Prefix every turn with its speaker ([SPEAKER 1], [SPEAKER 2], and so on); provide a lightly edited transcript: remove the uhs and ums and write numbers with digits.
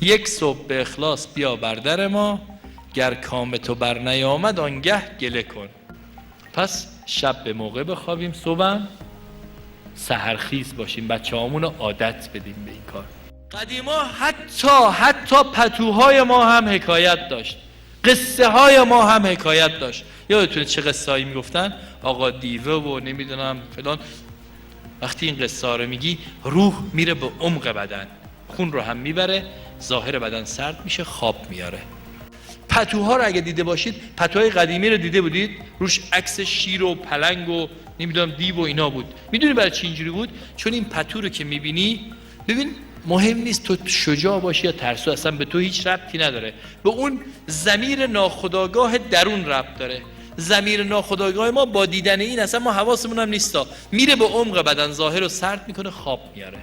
[SPEAKER 1] یک صبح به اخلاص بیا بر در ما، گر کام تو بر نیامد آنگه گله کن. پس شب به موقع بخوابیم، صبحم سحرخیز باشیم، بچه هامون رو عادت بدیم به این کار. قدیما حتی پتوهای ما هم حکایت داشت، قصه های ما هم حکایت داشت. یادتونه چه قصه هایی میگفتن؟ آقا دیوه و نمیدونم فلان. وقتی این قصه ها رو میگی روح میره به عمق بدن، خون رو هم میبره، ظاهر بدن سرد میشه، خواب میاره. پتوها رو اگه دیده باشید، پتوهای قدیمی رو دیده بودید؟ روش عکس شیر و پلنگ و نمیدونم دیو و اینا بود. میدونی برای چی اینجوری بود؟ چون این پتو رو که میبینی، ببین مهم نیست تو شجاع باشی یا ترسو، اصلا به تو هیچ ربطی نداره، به اون ضمیر ناخودآگاه درون ربط داره. ضمیر ناخودآگاه ما با دیدن این اصلا ما حواسمون هم نیستا، میره به عمق بدن، ظاهر رو سرد میکنه، خواب میاره.